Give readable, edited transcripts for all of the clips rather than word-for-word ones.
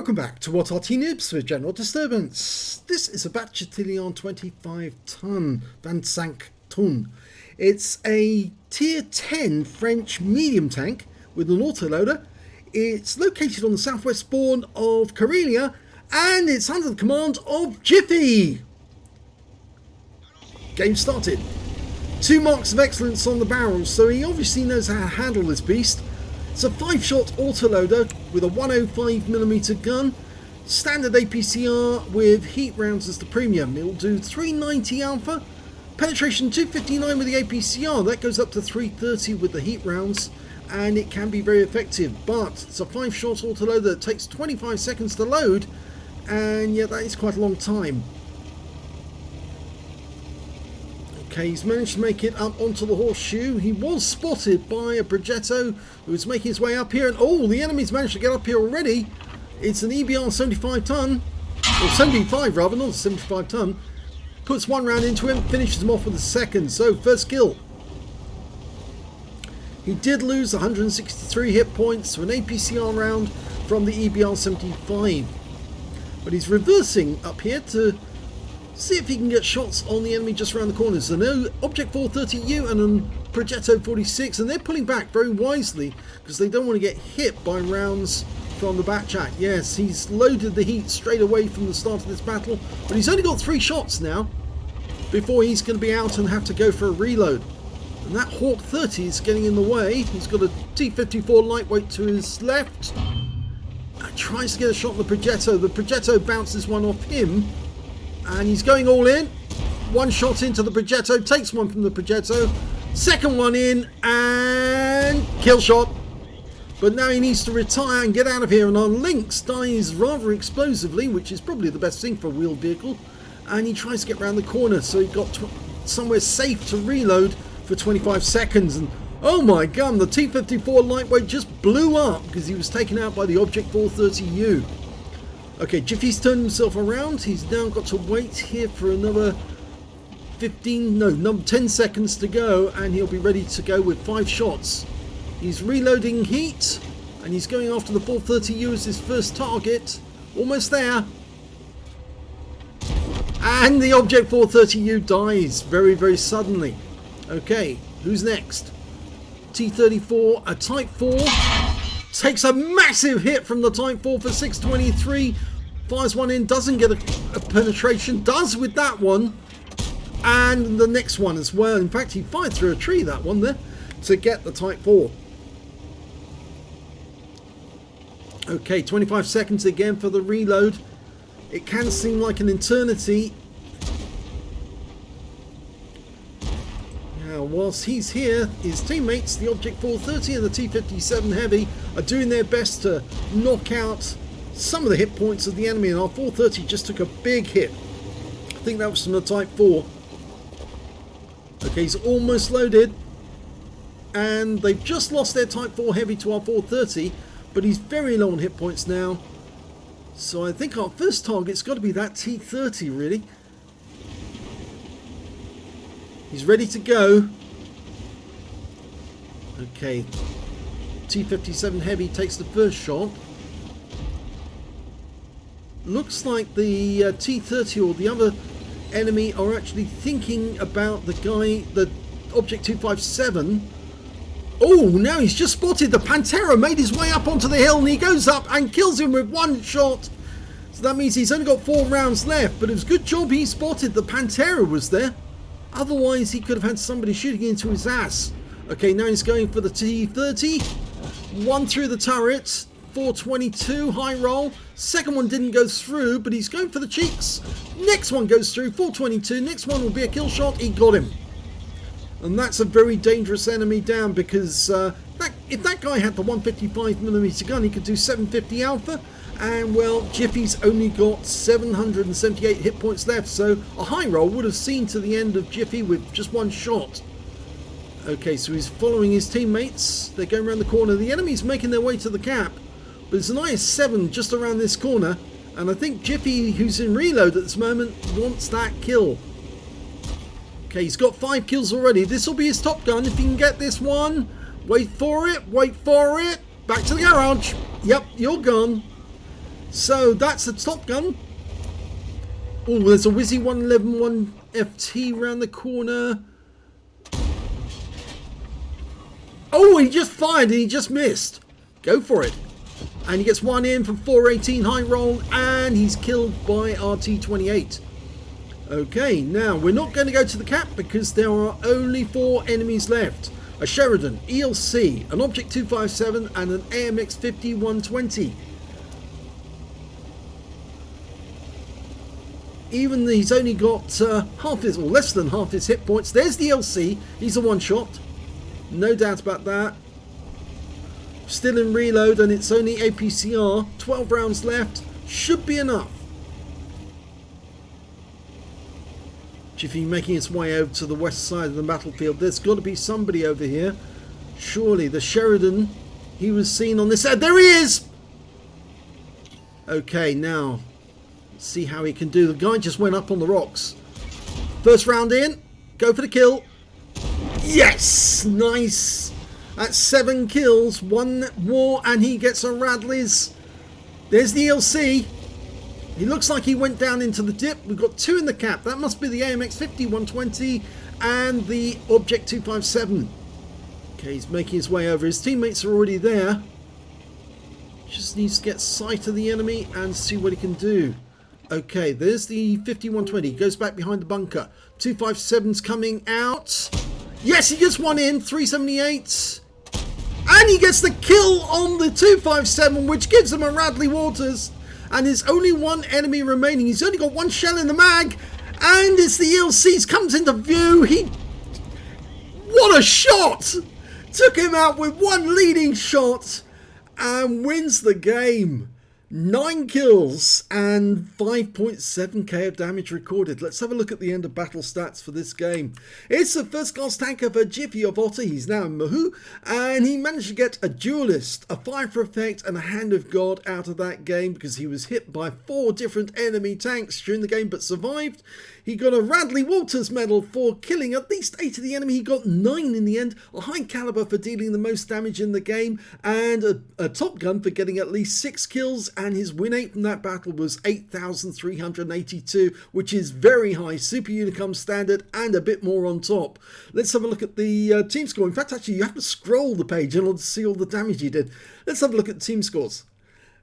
Welcome back to what Arty Noobs for General Disturbance. This is a Bat Châtillon 25-ton Van 5-ton. It's a tier 10 French medium tank with an autoloader. It's located on the southwest spawn of Karelia and it's under the command of Jiffy. Game started. 2 marks of excellence on the barrels, so he obviously knows how to handle this beast. It's a 5-shot autoloader with a 105mm gun, standard APCR with heat rounds as the premium. It'll do 390 alpha, penetration 259 with the APCR, that goes up to 330 with the heat rounds, and it can be very effective. But it's a 5-shot autoloader that takes 25 seconds to load, and yeah, that is quite a long time. Okay, he's managed to make it up onto the horseshoe. He was spotted by a Progetto who was making his way up here, and oh, the enemy's managed to get up here already. It's an EBR 75-ton, or 75 rather, not a 75-ton. Puts 1 round into him, finishes him off with a second, so first kill. He did lose 163 hit points to an APCR round from the EBR 75. But he's reversing up here to see if he can get shots on the enemy just around the corner. So no Object 430U and a Progetto 46, and they're pulling back very wisely because they don't want to get hit by rounds from the Bat Chat. Yes, he's loaded the heat straight away from the start of this battle, but he's only got 3 shots now before he's going to be out and have to go for a reload. And that Hawk 30 is getting in the way. He's got a T-54 lightweight to his left. Tries to get a shot on the Progetto. The Progetto bounces one off him. And he's going all in. 1 shot into the Progetto, takes one from the Progetto. Second one in, and kill shot. But now he needs to retire and get out of here. And our Lynx dies rather explosively, which is probably the best thing for a wheeled vehicle. And he tries to get around the corner, so he got somewhere safe to reload for 25 seconds. And oh my god, the T-54 lightweight just blew up because he was taken out by the Object 430U. Okay, Jiffy's turned himself around. He's now got to wait here for another 10 seconds to go, and he'll be ready to go with 5 shots. He's reloading heat, and he's going after the 430U as his first target. Almost there. And the Object 430U dies very, very suddenly. Okay, who's next? T-34, a Type 4. Takes a massive hit from the Type 4 for 623. Fires one in, doesn't get a penetration. Does with that one. And the next one as well. In fact, he fired through a tree, that one there, to get the Type 4. Okay, 25 seconds again for the reload. It can seem like an eternity. Whilst he's here, his teammates, the Object 430 and the T-57 Heavy, are doing their best to knock out some of the hit points of the enemy, and our 430 just took a big hit. I think that was from the Type 4. Okay, he's almost loaded, and they've just lost their Type 4 Heavy to our 430, but he's very low on hit points now. So I think our first target's got to be that T-30, really. He's ready to go. Okay, T-57 Heavy takes the first shot. Looks like the T-30 or the other enemy are actually thinking about the guy, the Object 257. Oh, now he's just spotted the Pantera, made his way up onto the hill, and he goes up and kills him with 1 shot. So that means he's only got 4 rounds left, but it was a good job he spotted the Pantera was there. Otherwise, he could have had somebody shooting into his ass. Okay, now he's going for the T-30. 1 through the turret. 422, high roll. Second one didn't go through, but he's going for the cheeks. Next one goes through, 422. Next one will be a kill shot. He got him. And that's a very dangerous enemy down because if that guy had the 155mm gun, he could do 750 alpha. And well, Jiffy's only got 778 hit points left, so a high roll would have seen to the end of Jiffy with just 1 shot. Okay, so he's following his teammates. They're going around the corner. The enemy's making their way to the cap, but there's an IS-7 just around this corner, and I think Jiffy, who's in reload at this moment, wants that kill. Okay, he's got 5 kills already. This will be his top gun if he can get this one. Wait for it, wait for it. Back to the garage. Yep, you're gone. So that's a Top Gun. Oh, there's a Wizzy 111 1FT around the corner. Oh, he just fired and he just missed. Go for it. And he gets one in from 418 high roll, and he's killed by RT28. Okay, now we're not going to go to the cap because there are only 4 enemies left. A Sheridan, ELC, an Object 257 and an AMX 5120. Even he's only got half his, or less than half his hit points. There's the ELC, he's a one-shot. No doubt about that. Still in reload, and it's only APCR. 12 rounds left. Should be enough. Jiffy making its way over to the west side of the battlefield. There's got to be somebody over here. Surely the Sheridan, he was seen on this side. There he is! Okay, now let's see how he can do. The guy just went up on the rocks. First round in. Go for the kill. Yes! Nice! That's 7 kills, 1 more, and he gets a Radley's. There's the ELC. He looks like he went down into the dip. We've got 2 in the cap. That must be the AMX 5120 and the Object 257. Okay, he's making his way over. His teammates are already there. Just needs to get sight of the enemy and see what he can do. Okay, there's the 5120. He goes back behind the bunker. 257's coming out. Yes, he gets one in. 378. And he gets the kill on the 257, which gives him a Radley Walters. And there's only 1 enemy remaining. He's only got 1 shell in the mag. And it's the ELCs comes into view. What a shot! Took him out with 1 leading shot and wins the game. 9 kills and 5.7k of damage recorded. Let's have a look at the end of battle stats for this game. It's the first class tanker for Jiffy of OTTER. He's now in Mahoo, and he managed to get a duelist, a fire for effect, and a hand of God out of that game because he was hit by 4 different enemy tanks during the game but survived. He got a Radley Walters Medal for killing at least 8 of the enemy. He got 9 in the end, a high caliber for dealing the most damage in the game, and a Top Gun for getting at least 6 kills, and his win rate from that battle was 8,382, which is very high, Super Unicum standard, and a bit more on top. Let's have a look at the team score. In fact, actually, you have to scroll the page in order to see all the damage he did. Let's have a look at the team scores.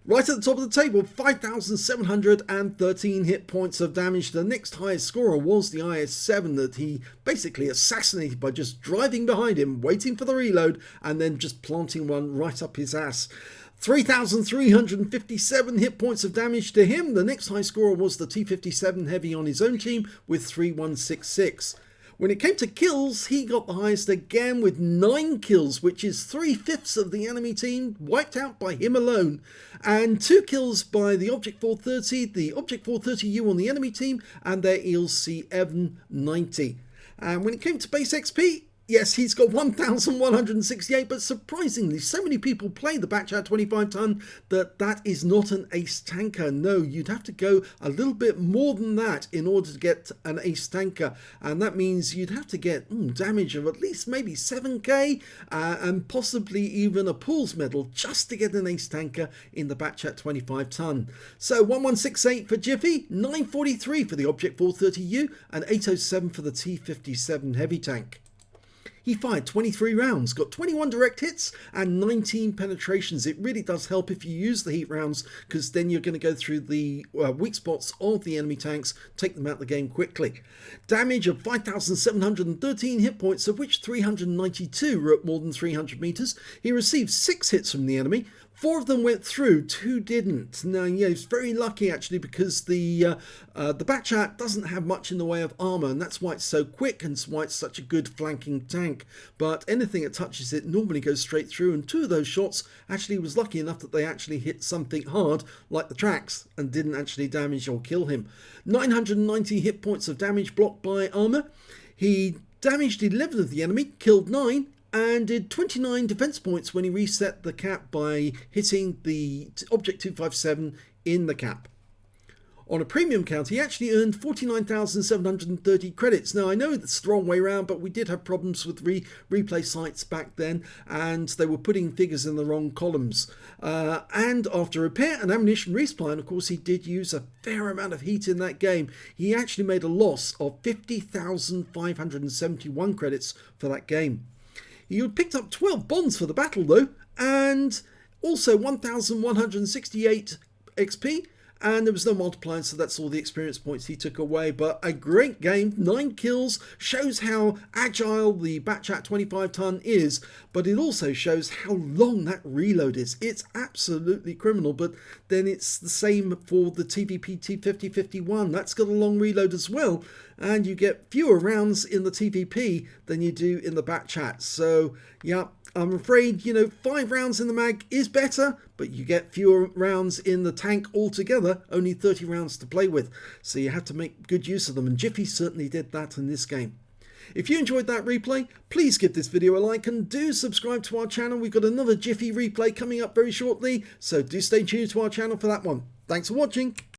Right at the top of the table, 5,713 hit points of damage. The next highest scorer was the IS-7 that he basically assassinated by just driving behind him, waiting for the reload, and then just planting one right up his ass. 3,357 hit points of damage to him. The next high scorer was the T-57 Heavy on his own team with 3,166. When it came to kills, he got the highest again with 9 kills, which is 3/5 of the enemy team wiped out by him alone, and 2 kills by the Object 430, the Object 430U on the enemy team, and their ELC Evan 90. And when it came to base XP, yes, he's got 1,168, but surprisingly, so many people play the Bat Châtillon 25 ton that is not an ace tanker. No, you'd have to go a little bit more than that in order to get an ace tanker, and that means you'd have to get damage of at least maybe 7k and possibly even a Pools medal just to get an ace tanker in the Bat Châtillon 25 ton. So 1168 for Jiffy, 943 for the Object 430U, and 807 for the T-57 heavy tank. He fired 23 rounds, got 21 direct hits and 19 penetrations. It really does help if you use the heat rounds, because then you're going to go through the weak spots of the enemy tanks, take them out of the game quickly. Damage of 5,713 hit points, of which 392 were at more than 300 meters. He received 6 hits from the enemy. 4 of them went through, 2 didn't. Now, yeah, he's very lucky actually, because the Bat Châtillon doesn't have much in the way of armor, and that's why it's so quick and why it's such a good flanking tank. But anything that touches it normally goes straight through, and 2 of those shots actually was lucky enough that they actually hit something hard like the tracks and didn't actually damage or kill him. 990 hit points of damage blocked by armor. He damaged 11 of the enemy, killed 9. And did 29 defense points when he reset the cap by hitting the Object 257 in the cap. On a premium count, he actually earned 49,730 credits. Now, I know it's the wrong way around, but we did have problems with replay sites back then, and they were putting figures in the wrong columns. And after repair and ammunition resupply, and of course he did use a fair amount of heat in that game, he actually made a loss of 50,571 credits for that game. He picked up 12 bonds for the battle though, and also 1,168 XP, and there was no multiplier, so that's all the experience points he took away. But a great game, 9 kills, shows how agile the Bat Chat 25 ton is, but it also shows how long that reload is. It's absolutely criminal, but then it's the same for the TVP T5051. That's got a long reload as well, and you get fewer rounds in the TVP than you do in the Bat Chat. So yeah, I'm afraid, 5 rounds in the mag is better, but you get fewer rounds in the tank altogether, only 30 rounds to play with. So you have to make good use of them, and Jiffy certainly did that in this game. If you enjoyed that replay, please give this video a like and do subscribe to our channel. We've got another Jiffy replay coming up very shortly, so do stay tuned to our channel for that one. Thanks for watching.